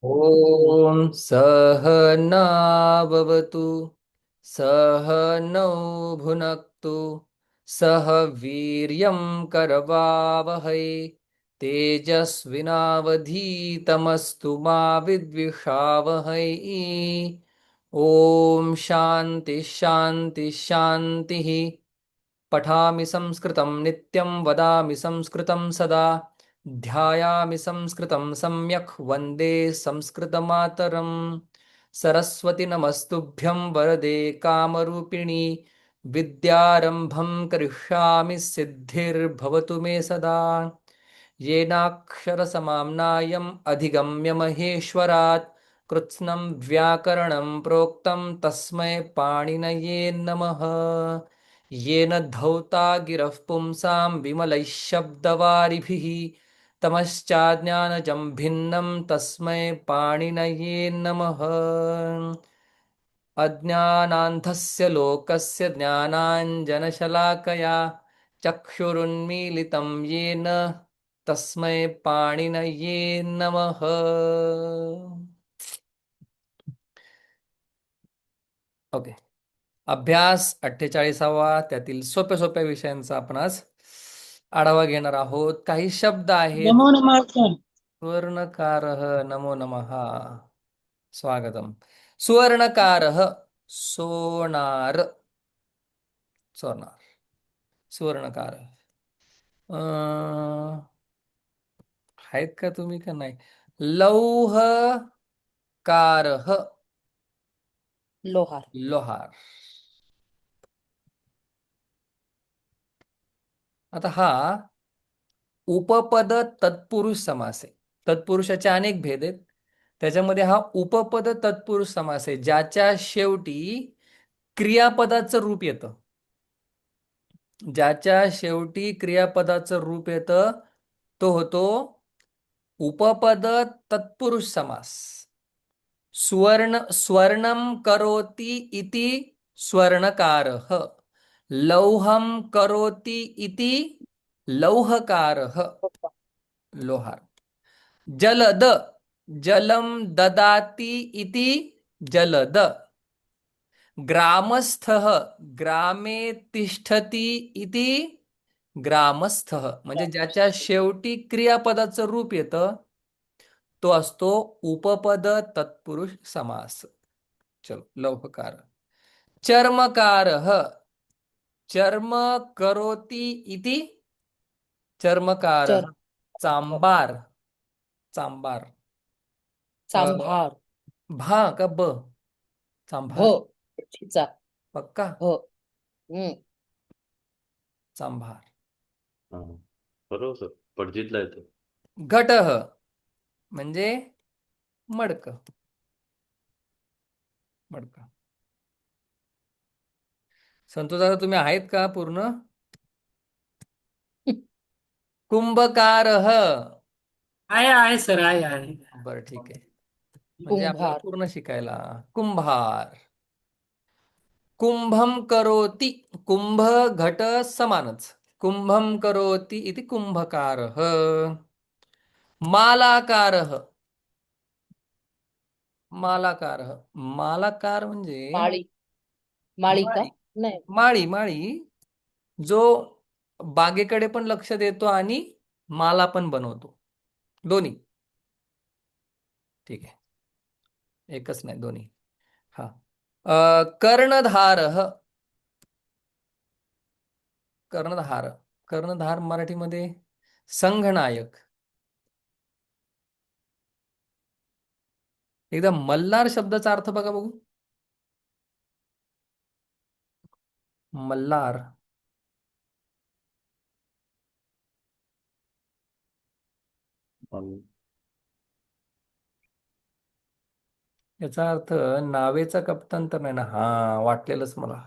ॐ सहनाववतु सहनौ भुनक्तु सह वीर्यं करवावहै तेजस्विनावधीतमस्तु मा विद्विषावहै। ॐ शान्ति शान्ति शान्तिः। पठामि संस्कृतं नित्यं वदामि संस्कृतं सदा ध्यायामि संस्कृतं सम्यक् वन्दे संस्कृतमातरम्। सरस्वति नमस्तुभ्यं वरदे कामरूपिणि विद्यारम्भं करिष्यामि सिद्धिर्भवतु मे सदा। येनाक्षरसमाम्नायम् अधिगम्य महेश्वरात् कृत्स्नं व्याकरणं प्रोक्तं तस्मै पाणिनये नमः। येन धौता गिरः पुंसां विमलैः शब्दवारिभिः तमश्चाज्ञानजं भिन्नं तस्मै पाणिनये नमः। अज्ञानान्धस्य लोकस्य ज्ञानाञ्जनशलाकया चक्षुरुन्मीलितं येन तस्मै पाणिनये नमः। ओके, अभ्यास 48वा, त्यातील सोप्या सोप्या विषयांचा आपण आज आढावा घेणार आहोत. काही शब्द आहेत. नमो नमः सर. सुवर्णकारः, नमो नमः, स्वागतम. सुवर्णकारः, सोनार, सोनार, सुवर्णकार. आहेत का तुम्ही का नाही? लौहकारः, लोहार. लोहार. आता हा उपपद तत्पुरुष समास आहे. तत्पुरुषाचे अनेक भेद आहेत. त्याच्यामध्ये हा उपपद तत्पुरुष समास आहे, ज्याच्या शेवटी क्रियापदाचं रूप येतं. ज्याच्या शेवटी क्रियापदाचं रूप येतं तो होतो उपपद तत्पुरुष समास. स्वर्णम करोति इति स्वर्णकारः, लौहम करोति इति लौहकारः, लोहार. जलद, जलम ददाति इति जलद. ग्रामस्थः, ग्रामे तिष्ठति इति ग्रामस्थः. म्हणजे ज्याच्या शेवटी क्रियापदाचं रूप येतं तो असतो उपपद तत्पुरुष समास. चलो, लौहकार. चर्मकारः, चर्म करोति इति चर्मकारः, चर चांबार, चांबार. सांभार. भा का ब? भ. चांभार. चा. पक्का? भ. हम्म. चांभार. हा, बरोबर सर. पडजीतला येतो. घटः म्हणजे मडक, मडक. संतोष दादा, तुम्ही आहेत का पूर्ण? कुंभकारः. आहे सर, आहे. बरं, ठीक आहे. म्हणजे आपल्याला कुंभार. पूर्ण शिकायला. कुंभार. कुंभम करोति, कुंभ घट समानच. कुंभम करोति इति कुंभकारः. मालाकारः, मालाकारः. मालाकार म्हणजे माळी. माळिका. माळी, नाही. माळी, माळी जो बागेकडे पण लक्ष देतो आणि माला पण बनवतो. दोन्ही. ठीक आहे, एकच नाही, दोन्ही. हा. कर्णधारः, कर्णधार. कर्णधार मराठीमध्ये संघनायक. एकदा मल्हार शब्दाचा अर्थ बघा बघू. मल्हार. आणि याचा अर्थ नावेचा कप्तान तर नाही ना? हा, वाटलेलंच मला.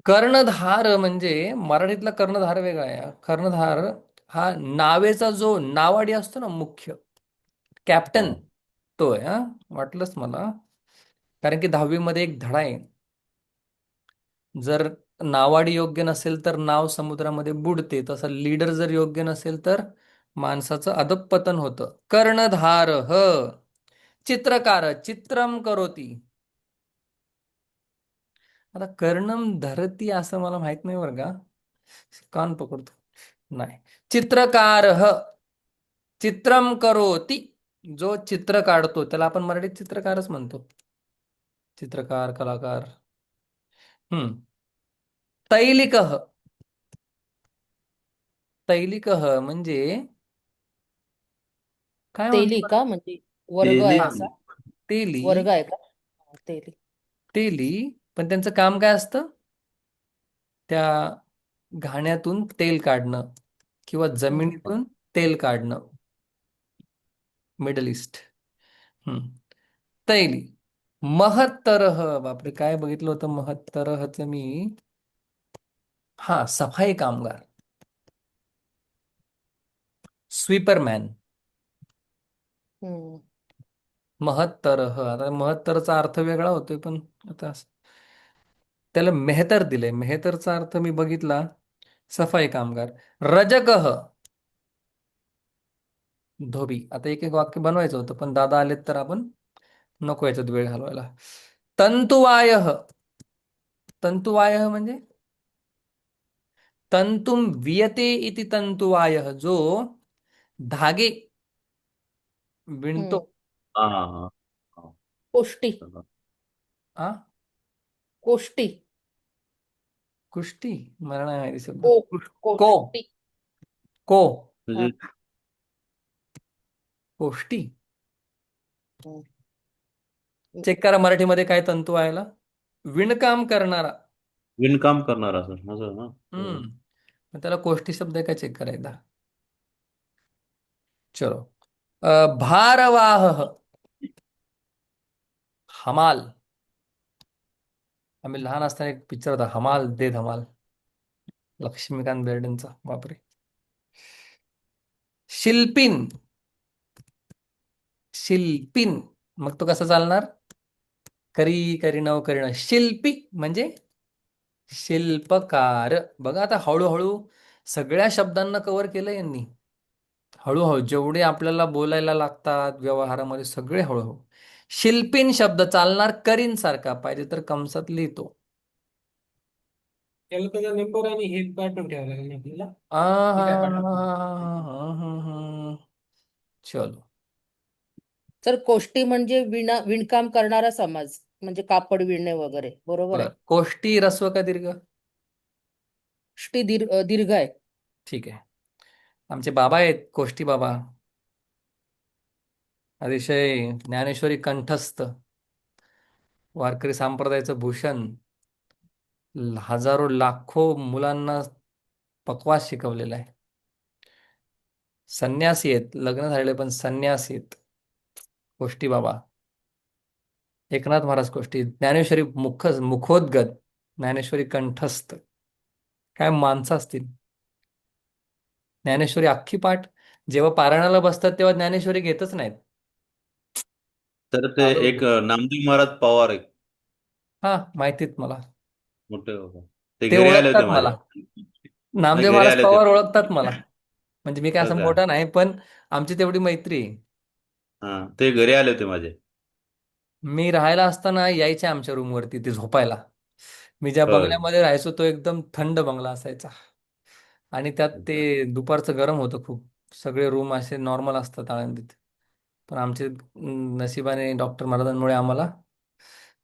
कर्णधार म्हणजे मराठीतला कर्णधार वेगळा आहे. कर्णधार हा नावेचा जो नावाडी असतो ना, मुख्य हा, कॅप्टन, तो आहे. हा, वाटलंच मला. कारण की 10वी मध्ये एक धडा आहे, जर नावाडी योग्य नसेल तर नाव समुद्रामध्ये बुडते. तसं लीडर जर योग्य नसेल तर माणसाचं अधःपतन होतं. कर्णधार चित्रकार चित्रम करोती. आता कर्णम धरती असं मला माहित नाही बरं का. कान पकडतो. नाही. चित्रकार चित्रम करोती. जो चित्र काढतो त्याला आपण मराठीत चित्रकारच म्हणतो. चित्रकार, कलाकार. हम्म. तैलिक तैलिक म्हणजे काय तेली म्हणतो? का म्हणजे वर्ग तेली आहे असा? तेली. वर्ग आहे का? तेली. तेली. पण त्यांचं काम काय असतं? त्या घाण्यातून तेल काढणं किंवा हम्म. जमिनीतून तेल काढणं. Middle east. हम्म. तैली. महत्तरह. बापरे, काय बघितलं होतं महत्तरहचं मी. हा, सफाई कामगार. स्वीपरमॅन. हम्म. महत्तरह. आता महत्तरचा अर्थ वेगळा होतोय, पण आता त्याला मेहतर दिलंय. मेहतरचा अर्थ मी बघितला, सफाई कामगार. रजकह. धोबी. आता एक एक वाक्य बनवायचं होतं, पण दादा आलेत तर आपण नको याच्यात वेळ घालवायला. तंतुवाय. तंतुवाय म्हणजे तंतुम वियते इति तंतुवाय, जो धागे विणतो. हम्म. हा हा हा हा. कोष्टी. चला. आ कोष्टी. कुष्टी. मला नाही माहिती शब्द. को को. कोष्टी. को. हा. म्हणजे कोष्टी. हम्म. चेक करा मराठीमध्ये काय तंतू आहेला. विणकाम करणारा. विणकाम करणारा सर असं ना. हो. हम्म. मग त्याला कोष्टी शब्द आहे का, चेक करा एकदा. चलो. भारवाह. हमाल. आम्ही लहान असताना एक पिक्चर होता, हमाल दे धमाल. लक्ष्मीकांत बेर्डेंचा. बापरे. शिल्पिन. शिल्पिन. मग तो कसा चालणार? करी करी नव करीण. शिल्पी म्हणजे शिल्पकार. बघा आता हळूहळू सगळ्या शब्दांना कव्हर केलं यांनी. हळूहळू जेवढे आपल्याला बोलायला लागतात व्यवहारामध्ये, सगळे हळूहळू. शिल्पीन शब्द चालणार करीन सारखा, पाहिजे तर कंसात लिहितो. त्याला त्याचा नंबर आणि हे पाठवून ठेवायला लागेल आपल्याला. आ ठीक हा आहे, हा पाठवतो. हा हा हा. चलो. तर कोष्टी म्हणजे विणकाम करणारा समाज, म्हणजे कापड विणणे वगैरे, बरोबर बर, आहे. कोष्टी रस्व का दीर्घ? दीर्घ आहे. ठीक आहे. आमचे बाबा आहेत कोष्टी बाबा. अतिशय ज्ञानेश्वरी कंठस्थ, वारकरी संप्रदायाचं भूषण. हजारो लाखो मुलांना पकवास शिकवलेला आहे. संन्यासी आहेत, लग्न झालेले पण संन्यासी आहेत कोष्टी बाबा. एकनाथ महाराज कोष्टी. ज्ञानेश्वरी मुखोद्गत, ज्ञानेश्वरी कंठस्थ. काय माणसं असतील. ज्ञानेश्वरी अख्खी पाठ. जेव्हा पारायणाला बसतात तेव्हा ज्ञानेश्वरी घेतच नाहीत. तर ते चालू एक नामदेव महाराज पवार एक हा, माहितीत मला. मोठे बाबा. ते ते घरी आले होते ओळखतात माझ्या. मला. नाही, नामदेव घरी महाराज आले होते. पवार ओळखतात मला. म्हणजे मी काय हो असं का? मोठा नाही, पण आमची तेवढी मैत्री आहे. हा, ते घरी आले होते माझे. मी राहायला असताना यायचे आमच्या रूमवरती ते झोपायला. मी ज्या होय. बंगल्यामध्ये राहायचो तो एकदम थंड बंगला असायचा. आणि त्यात ते दुपारचं गरम होतं खूप. सगळे रूम असे नॉर्मल असतात आळंदीत. पण आमचे नशिबाने डॉक्टर महाराजांमुळे आम्हाला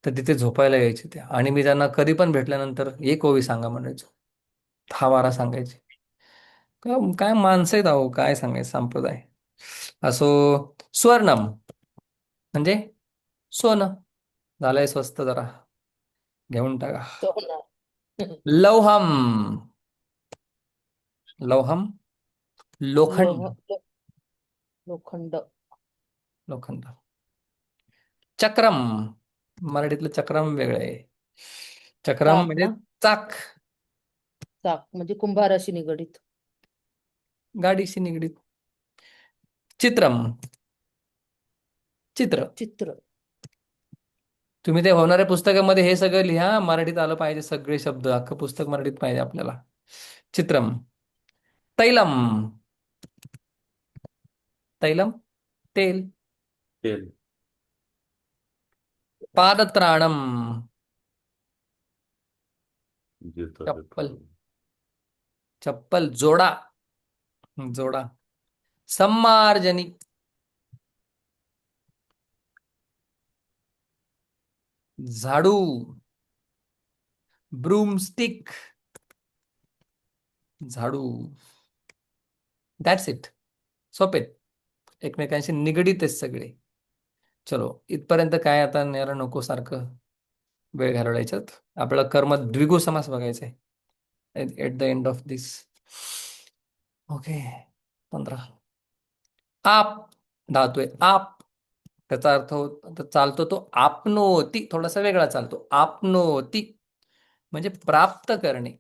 तर तिथे झोपायला यायचे ते. आणि मी त्यांना कधी पण भेटल्यानंतर एक ओवी सांगा म्हणायचो. 10-12 सांगायचे. काय माणसं आहेत अहो, काय सांगायचं संप्रदाय. असो. स्वर्णम म्हणजे सोनं. झालंय स्वस्त, जरा घेऊन टाका. तो ना. लौहम. लौहम लोखंड. लोह लो- लोखंड. लोखंड. चक्रम. मराठीतलं चक्रम वेगळं आहे. चक्रम चाक म्हणजे ना. चाक. चाक म्हणजे कुंभाराशी निगडीत. गाडीशी निगडीत. चित्रम. चित्र. चित्र. तुम्ही ते होणाऱ्या पुस्तकामध्ये हे सगळं लिहा. मराठीत आलं पाहिजे सगळे शब्द. अख्खं पुस्तक मराठीत पाहिजे आपल्याला. चित्रम. तैलम. तैलम तेल. तेल. पादत्राणम जूता चप्पल. जूता. चप्पल जोडा. जोडा. सम्मार्जनी. झाडू. ब्रूमस्टिक. झाडू. That's it. सोपे. एकमेकांशी निगडीत आहेत सगळे. चलो इथपर्यंत काय आता याला नको सारखं वेळ घालवला याच्यात. आपल्याला कर्म द्विगु समास बघायचा आहे at the end of this. Okay. 15. आप धातू आहे आप. त्याचा अर्थ चालतो तो आपनोती. थोडासा वेगळा चालतो. आपनोती म्हणजे प्राप्त करणे.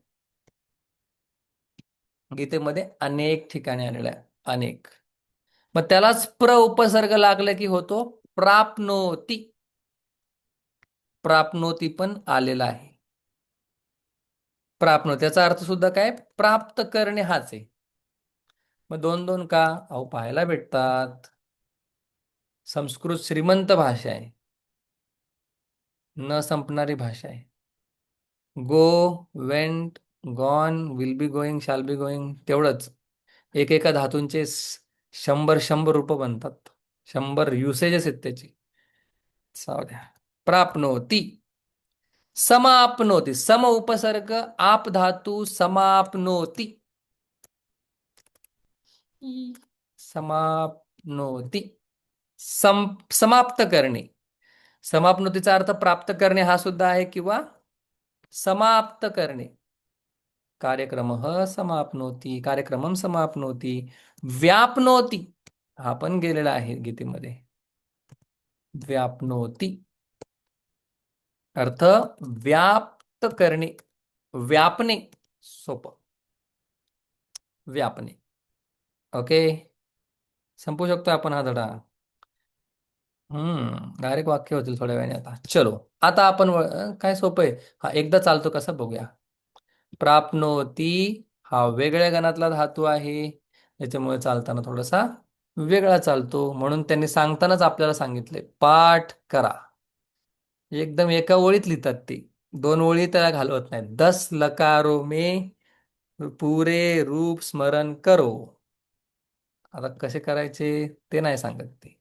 गीतेमध्ये अनेक ठिकाणी आलेला आहे. अनेक. मग त्यालाच प्र उपसर्ग लागला की होतो प्राप्नोती. प्राप्नोती पण आलेला आहे. प्राप्नोती त्याचा अर्थ सुद्धा काय प्राप्त करणे हाच आहे. मग दोन दोन का अहो पाहायला भेटतात. संस्कृत श्रीमंत भाषा आहे. न संपणारी भाषा आहे. Go, went, gone, will be going, shall be going तेवढंच. एकेका धातूंचे 100 रूप बनतात. 100 युसेजेस आहेत त्याची. जाऊ द्या. प्राप्नोती. समाप्नोती. सम उपसर्ग आप धातू समाप्नोती. समाप्नोती. समाप्त करणे. समाप्नोतीचा अर्थ प्राप्त करणे हा सुद्धा आहे किंवा समाप्त करणे. कार्यक्रमः समाप्नोती. कार्यक्रमम समाप्नोती. व्याप्नोती हा पण गेलेला आहे गीतेमध्ये. व्याप्नोती अर्थ व्याप्त करणे. व्यापणे. सोपं. व्यापणे. ओके. संपू शकतो आपण हा धडा. डायरेक्ट वाक्य होतील थोड्या वेळाने आता. चलो आता आपण काय सोपं आहे. हा एकदा चालतो कसा बघूया. प्राप्नोती हा वेगळ्या गणातला धातू आहे. त्याच्यामुळे चालताना थोडासा वेगळा चालतो. म्हणून त्यांनी सांगतानाच आपल्याला सांगितले पाठ करा. एकदम एका ओळीत लिहितात ते. 2 ओळी त्याला घालवत नाहीत. 10 लकारो में पुरे रूप स्मरण करो. आता कसे करायचे ते नाही सांगत ते.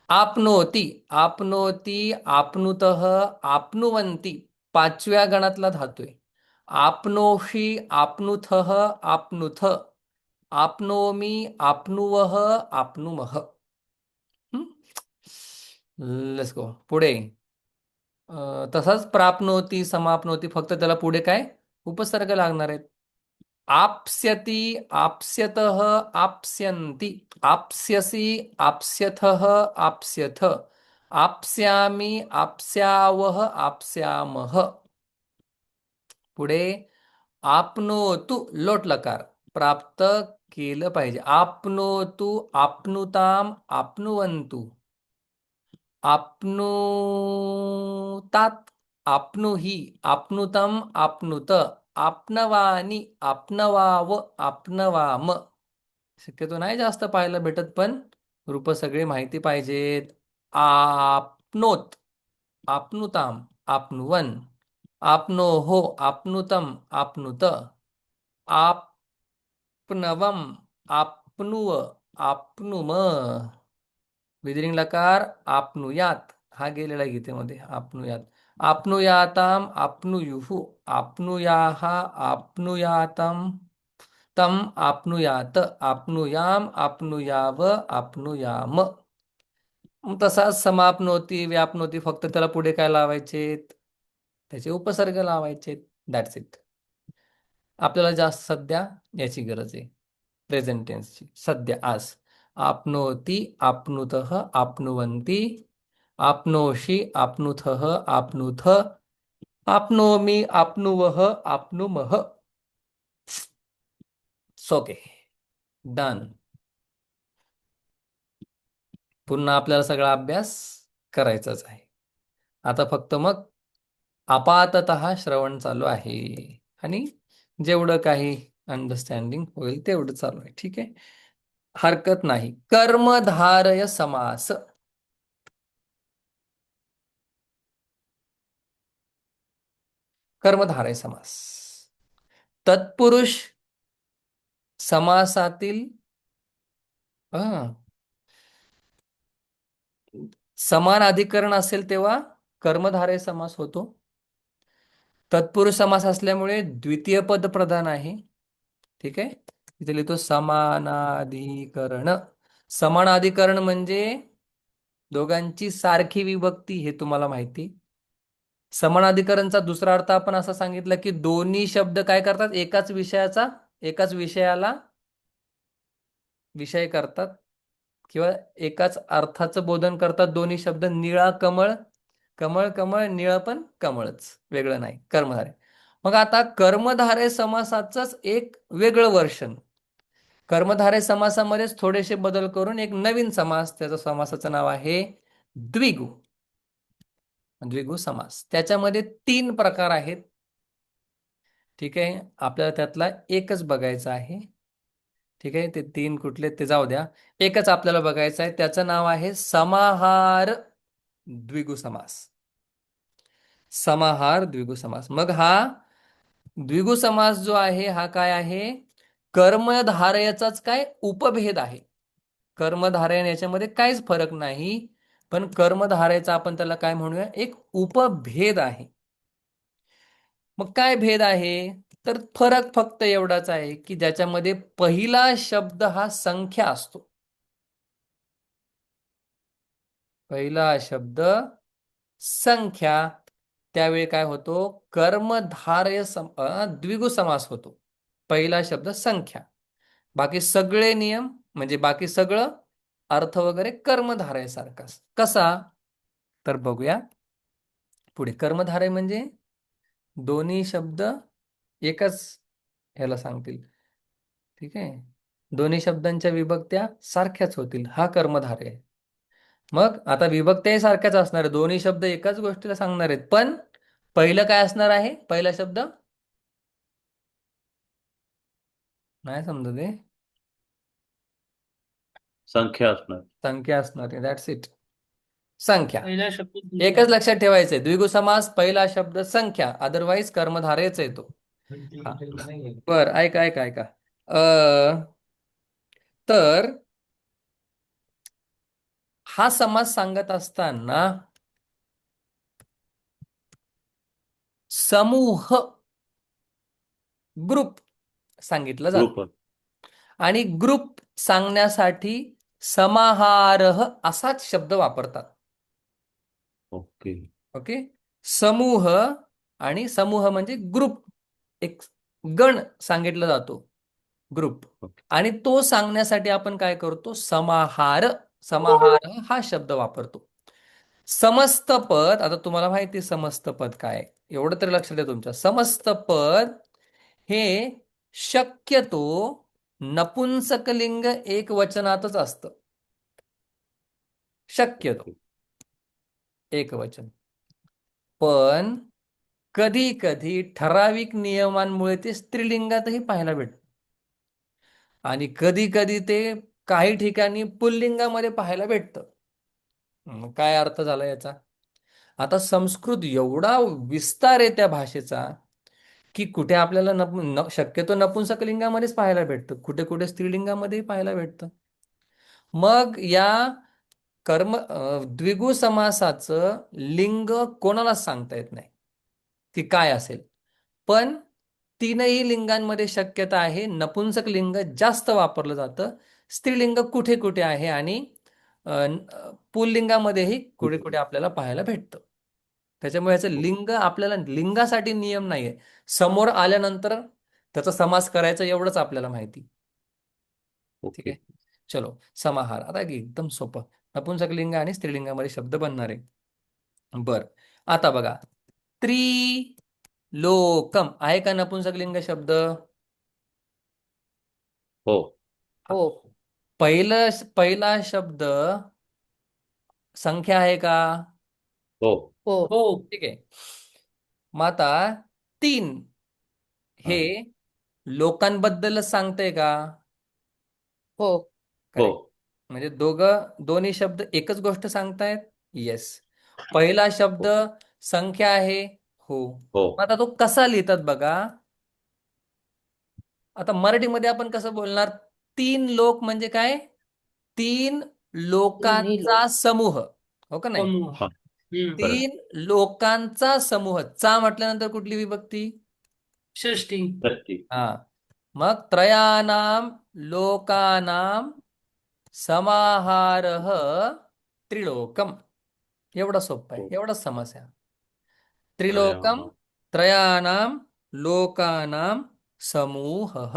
आपनोती. आपनोती. आपनुतः. आपनुवंती 5व्या गणातला धातू आहे. आपनोषी. आपनुथः. आपनुथ. आपनोमी. आपनुवः. आपनुमः. लेट्स गो पुढे. तसाच प्राप्नोती समाप्नोती फक्त त्याला पुढे काय उपसर्ग लागणार आहेत. आप्स्यति. आप्स्यतः. आप्स्यन्ति. आप्स्यसि. आप्स्यथः. आप्स्यथ. आप्स्यामि. आप्स्यावः. आप्स्यामः. पुढे आपनोतु लोट लकार प्राप्त केलं पाहिजे. आपनोतु. आपनुताम. आपनुवंतु. आपनुतात. आपनुहि. आपनुतम. आपनुत. आपनवानी. आपनवाव. आपनवाम. शक्यतो नाही जास्त पाहायला भेटत पण रूप सगळे माहिती पाहिजेत. आपनोत. आपनुताम. आपनुवन. आपनोहो. आपनुतम. आपनुत. आपनवम. आपनुव. आपनुम. विधिलिंग लकार आपनुयात हा गेलेला गीतेमध्ये. आपनुयात. आपनुयाताम. आपनुयुहु. आपनुयाहा. आपनुयातम. तम. आपनुयात. आपनुयाम. आपनुयाव. आपनुयाम. तसाच समाप्नोती व्यापनोती फक्त त्याला पुढे काय लावायचे त्याचे उपसर्ग लावायचे. That's it. आपल्याला जास्त सध्या याची गरज आहे प्रेझेंट टेन्सची. सध्या आज. आपनोती. आपनुतः. आपनुवंती. आपनोषि. आपनुथः. आपनुथ. आपनोमी. आपनुवः. आपनुमः. Okay done. पुन्हा आपल्याला सगळा अभ्यास करायचाच आहे. आता फक्त मग आपाततः श्रवण चालू आहे आणि जेवढं काही अंडरस्टँडिंग होईल तेवढं चालू आहे. ठीक आहे. हरकत नाही. कर्मधारय समास. कर्मधारय समास. तत्पुरुष समासातील अं, समान अधिकरण असेल तेव्हा कर्मधारय समास होतो. तत्पुरुष समास असल्यामुळे द्वितीय पद प्रधान आहे. ठीक आहे. इथे लिहितो समानाधिकरण. समानाधिकरण म्हणजे दोघांची सारखी विभक्ती, हे तुम्हाला माहिती. समानाधिकरणचा दुसरा अर्थ आपण असा सांगितला की दोन्ही शब्द काय करतात, एकाच विषयाला विषय करतात किंवा एकाच अर्थाचं बोधन करतात. दोन्ही शब्द. निळा कमळ, कमळ कमळ, निळं पण कमळच, वेगळं नाही. कर्मधारय. मग आता कर्मधारय समासाचंच एक वेगळं वर्षन. कर्मधारय समासामध्येच थोडेसे बदल करून एक नवीन समास, त्याचं समासाचं नाव आहे द्विगु. द्विगु समास. त्याच्यामध्ये 3 प्रकार आहेत. ठीक आहे. आपल्याला त्यातला एकच बघायचा आहे. ठीक आहे. ते 3 कुठले ते जाऊ द्या. एकच आपल्याला बघायचं आहे. त्याचं नाव आहे समाहार द्विगु समास. समाहार द्विगु समास. मग हा द्विगु समास जो आहे हा काय आहे, कर्मधारयाचाच काय उपभेद आहे. कर्मधारय याच्यामध्ये काहीच फरक नाही, पण कर्मधारयाचा आपण त्याला काय म्हणूया, एक उपभेद आहे. मग काय भेद आहे, तर फरक फक्त एवढाच आहे की ज्याच्यामध्ये पहिला शब्द हा संख्या असतो. पहिला शब्द संख्या, त्यावेळी काय होतो, कर्मधारय द्विगु समास होतो. पहिला शब्द संख्या, बाकी सगळे नियम म्हणजे बाकी सगळं अर्थ वगैरे कर्मधारय सारखाच. कसा, तर बघूया पुढे. कर्मधारय म्हणजे दोन्ही शब्द एकच ह्याला सांगतील. ठीक आहे. दोन्ही शब्दांच्या विभक्त्या सारख्याच होतील, हा कर्मधारय आहे. मग आता विभक्त्याही सारख्याच असणार आहे, दोन्ही शब्द एकाच गोष्टीला सांगणार आहेत, पण पहिलं काय असणार आहे, पहिला शब्द नाही समजत आहे, संख्या असणार. संख्या असणार आहे. That's it. संख्या. पहिला शब्द एकच लक्षात ठेवायचंय, द्विगु समास पहिला शब्द संख्या, अदरवाईज कर्मधारयच येतो. हा. बर, ऐका ऐका ऐका. तर हा समास सांगत असताना समूह, ग्रुप सांगितलं जातं. ग्रुप. आणि ग्रुप सांगण्यासाठी समाहारः असाच शब्द वापरतात. ओके. ओके. समूह आणि समूह म्हणजे ग्रुप, एक गण सांगितला जातो, ग्रुप. ओके. आणि तो सांगण्यासाठी आपण काय करतो, समाहार, समाहार हा शब्द वापरतो. समस्त पद, आता तुम्हाला माहिती आहे समस्त पद काय, एवढं तरी लक्षात आहे तुमच्या. समस्त पद हे शक्यतो नपुंसकलिंग एक वचनातच असतं. शक्यतो एक वचन. पण कधी कधी ठराविक नियमांमुळे ते स्त्रीलिंगातही पाहायला भेटतं. आणि कधी कधी ते काही ठिकाणी पुल्लिंगामध्ये पाहायला भेटतं. काय अर्थ झाला याचा, आता संस्कृत एवढा विस्तार आहे त्या भाषेचा की कुठे आपल्याला शक्यतो नपुंसकलिंगामध्येच पाहायला भेटतं, कुठे कुठे स्त्रीलिंगामध्येही पाहायला भेटतं. मग या द्विगु समासाचं लिंग कोणालाच सांगता येत नाही की काय असेल, पण 3ही लिंगांमध्ये शक्यता आहे. नपुंसक लिंग जास्त वापरलं जातं, स्त्रीलिंग कुठे कुठे आहे, आणि पुल्लिंगामध्येही कुठे कुठे आपल्याला पाहायला भेटतं. त्याच्यामुळे याचं लिंग, आपल्याला लिंगासाठी नियम नाहीये, समोर आल्यानंतर त्याचा समास करायचा एवढंच आपल्याला माहिती. ठीक ओके. आहे. चलो, समाहार आता एकदम सोपं, नपुंसकलिंग आणि स्त्रीलिंगामध्ये शब्द बनणार आहे. बर, आता बघा, त्रिलोकम आहे का नपुंसकलिंग शब्द? हो. हो पहिला शब्द संख्या आहे का? हो. हो हो. ठीक आहे. मग आता 3 हे हा. लोकांबद्दलच सांगतंय का? हो हो. करेक्ट. म्हणजे दोन्ही शब्द एकच गोष्ट सांगतायत. येस. पहिला शब्द हो. संख्या आहे. हो. हो. मग आता तो कसा लिहितात बघा. आता मराठीमध्ये आपण कसं बोलणार? 3 लोक म्हणजे काय? 3 तिन्ही लोकांचा लोक समूह. हो का नाही? समूह. हा, बरोबर. 3 लोकांचा समूह. चा म्हटल्यानंतर कुठली विभक्ती? षष्टी. षष्टी. हा. मग त्रयाणाम लोकानाम समाहारः त्रिलोकम. एवढा सोपं आहे. हो. एवढाच समस्या. त्रिलोकम त्रयाणाम. त्रयाणाम लोकानाम समूहः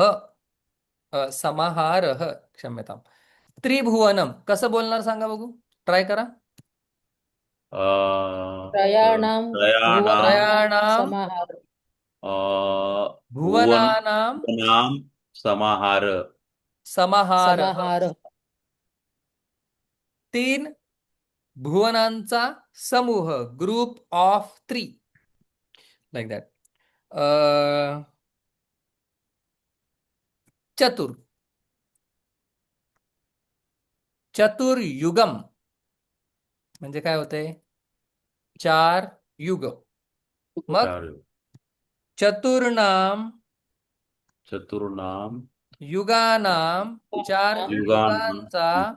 समाहारः क्षम्यताम. त्रिभुवनम कसं बोलणार सांगा बघू. ट्राय करा. त्रयाणाम त्रयाणाम भुवनानां त्रयाणाम समाहार भुवनानाम भुवनाम समाहार. समाहारः. समाहार 3 भुवनांचा समूह. Group of 3 like that. चतुर चतुर्युगम म्हणजे काय होते? 4 युग. मग चार. चतुर्नाम चतुर्नाम युगानाम 4 युगानाम युगांचा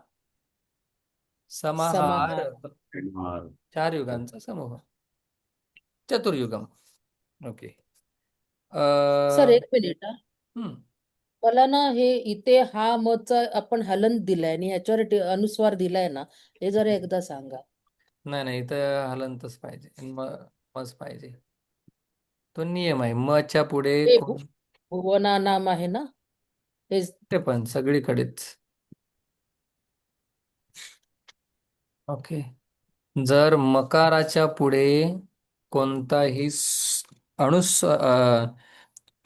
समाहार. समाहार 4 युगांचा समूह. चतुर्युगम. ओके. सर एक मिनिट हा. हम्म. मला ना हे इथे हा मचा आपण हलंत दिलाय आणि ह्याच्यावर अनुस्वार दिलाय ना, हे जरा एकदा सांगा. नाही नाही, इथं हलंतच पाहिजे. मच पाहिजे. तो नियम आहे. मच्या पुढे हे भुवनानाम आहे ना, हे ते पण सगळीकडेच. ओके. जर मकाराच्या पुढे कोणताही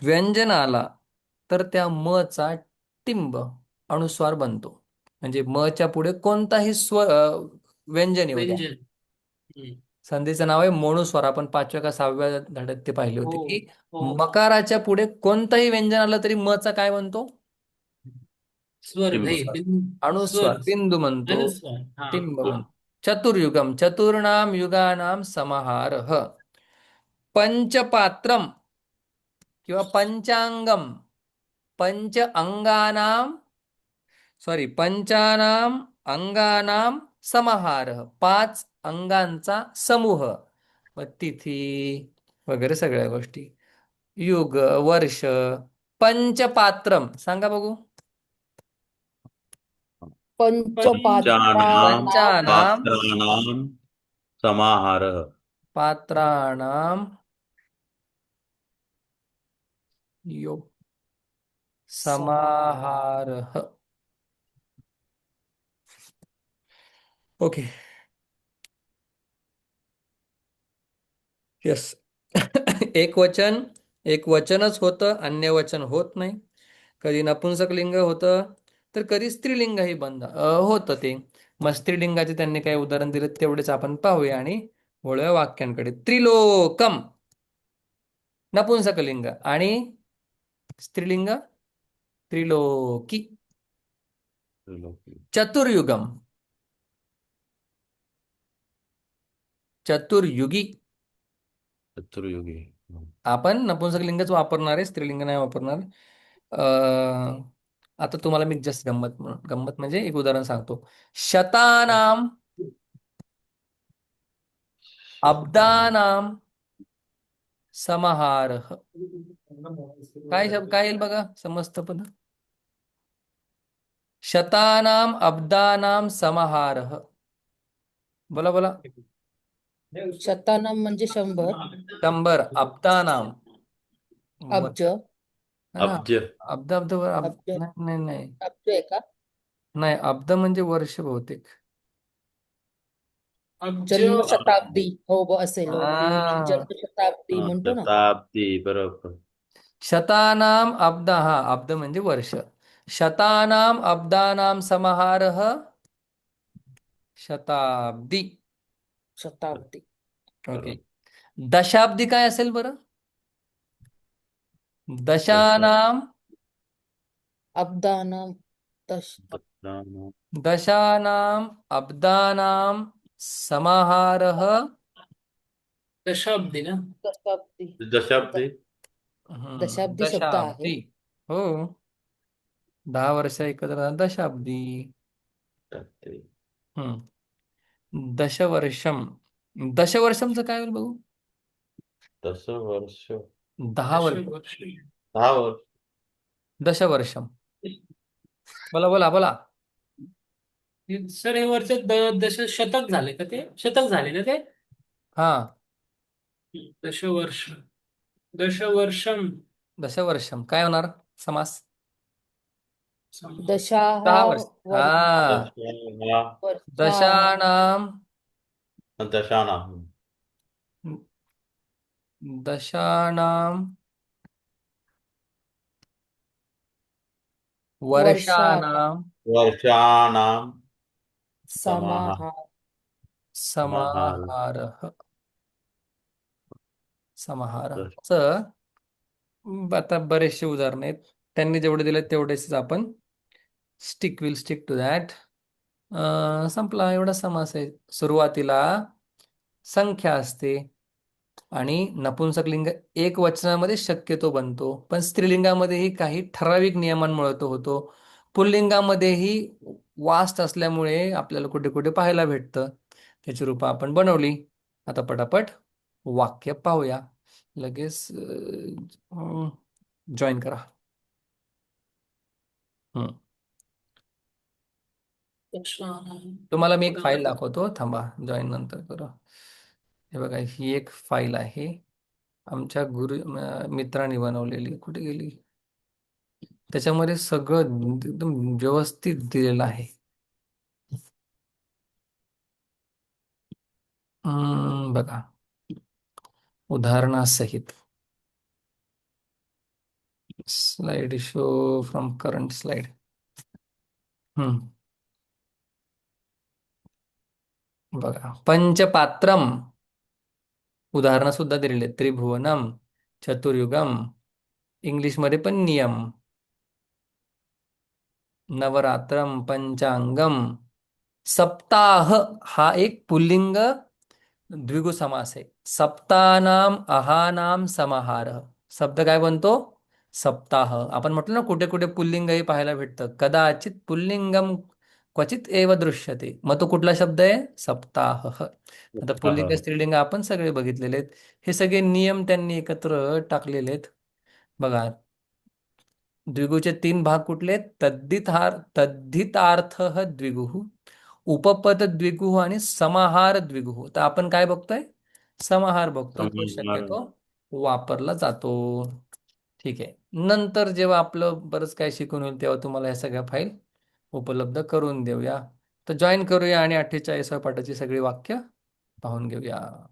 व्यंजन आला तर त्या मचा टिंब अनुस्वार बनतो. म्हणजे मच्या पुढे कोणताही व्यंजन येऊ द्या. व्यंजन. हम्म. संधीचं नाव आहे मोनुस्वार. आपण 5व्या का 6व्या धड्यात ते पाहिले होते हो की हो. मकाराच्या पुढे कोणताही व्यंजन आलं तरी मचा काय बनतो? स्वर टिंब. नाही, अनुस्वार. स्वर. बिंदू म्हणतो. अनुस्वार. हा. टिंब म्हणतो. चतुर्युगम चतुर्णाम युगानाम समाहारः. पंचपात्रम किंवा पंचांगम पंच अंगानाम पंचानाम अंगानाम समाहारः. 5 अंगांचा समूह. मग तिथी वगैरे सगळ्या गोष्टी. युग वर्ष. पंचपात्रम सांगा बघू. पंचानाम पंचानाम पात्राणाम समाहार. पात्राणाम योग समाहारः. ओके. यस. एक वचनच होतं, अन्य वचन होत नाही. कधी नपुंसकलिंग होतं तर कधी स्त्रीलिंगही होतं ते. मग स्त्रीलिंगाचे त्यांनी काही उदाहरण दिलं तेवढेच आपण पाहूया आणि वळूया वाक्यांकडे. त्रिलोकम नपुंसकलिंग आणि स्त्रीलिंग त्रिलोकी. चतुर्युगम चतुर्युगी. चतुर्युगी. आपण नपुंसकलिंगच वापरणार आहे, स्त्रीलिंग नाही वापरणार. अं, आता तुम्हाला मी जस्ट गंमत म्हणजे एक उदाहरण सांगतो. शतानाम अब्दानाम समाहारः. काय येईल बघा समस्त पद. शतानाम अब्दानाम समाहारः. बोला बोला. शतानाम म्हणजे 100, 100. अब्दानाम अब्ज हा. अब्ज. अब्द अब्द अब्ज नाही नाही नाही अब्ज आहे का? नाही. अब्द म्हणजे वर्ष बहुतेक. अब्ज. जन्मशताब्दी हो असेल हो. हा. जन्मशताब्दी म्हणतो ना. शताब्दी. बरोबर. शतानाम अब्द. हा. अब्द म्हणजे वर्ष. शतानाम अब्दानाम समाहारः शताब्दी. शताब्दी. ओके. बरोबर. दशाब्दी काय असेल बरं? दशा. दशानाम अब्दानाम दश राम दशानाम् अब्दानां समाहारः दशाब्दी ना. दशाब्दी दशाब्दी दशाब्दी शब्द आहे. दशाब्दी. हो, 10 वर्ष एकत्र दशाब्दी. दशाब्दी. दशवर्षम. दशवर्षमचं काय होईल बघू? 10 वर्ष 10 वर्ष. दशवर्ष. 10 वर्ष दशवर्षम. बोला बोला बोला. सर हे वर्ष शतक झाले का ते? शतक झाले ना ते? हा, दशवर्ष. दशवर्षम. दशवर्षम काय होणार समास? दशाः 10 वर्ष. वर्ष हा, दशा वर्षाः दशानाम दशानां दशानाम वर्षाणां वर्षाणाम वर्षाणां समाहार समाहार समाहार समाहारः. समाहारः दश- च आता बरेचसे उदाहरण आहेत. त्यांनी जेवढे दिले तेवढेच आपण स्टिक टू दॅट. संपला, एवढा समास आहे. सुरुवातीला संख्या असते आणि नपुंसकलिंग एक वचनामध्ये शक्यतो बनतो, पण स्त्रीलिंगामध्येही काही ठराविक नियमांमुळे तो होतो. पुल्लिंगामध्येही वास्ट असल्यामुळे आपल्याला कुठे कुठे पाहायला भेटतं. त्याची रूपं आपण बनवली. आता पटापट वाक्य पाहूया. लगेच जॉईन करा. हम्म. तुम्हाला मी एक फाईल दाखवतो, थांबा, जॉईन नंतर करू. हे बघा, ही एक फाईल आहे आमच्या मित्राने बनवलेली. कुठे गेली? त्याच्यामध्ये सगळं एकदम व्यवस्थित दिलेलं आहे. बघा, उदाहरणासहित. Slide show from current slide. बघा, पंचपात्रम उदाहरणं सुद्धा दिलेले आहेत. त्रिभुवनम, चतुर्युगम, इंग्लिशमध्ये पण नियम, नवरात्रम, पंचांगम. सप्ताह हा एक पुल्लिंग द्विगु समास आहे. सप्तानाम अहानाम समाहार. शब्द काय बनतो? सप्ताह. आपण म्हटलं ना, कुठे कुठे पुल्लिंगही पाहायला भेटतं. कदाचित पुल्लिंगम क्वचित एव दृश्यते. मग तो कुठला शब्द आहे? सप्ताह. आता पुल्लिंग स्त्रीलिंग आपण सगळे बघितलेले आहेत. हे सगळे नियम त्यांनी एकत्र टाकलेले आहेत. बघा, द्विगुचे 3 भाग कुठले? तद्धितार्थ द्विगु, उपपद द्विगु आणि समाहार द्विगु. तर आपण काय बघतोय? समाहार बघतोय. तो समाहार शक्यतो वापरला जातो. ठीक आहे. नंतर जेव्हा आपलं बरंच काय शिकून होईल तेव्हा तुम्हाला ह्या सगळ्या फाईल उपलब्ध करून देऊया. तर जॉईन करूया आणि 48व्या पाठाची सगळी वाक्य पाहून घेऊया.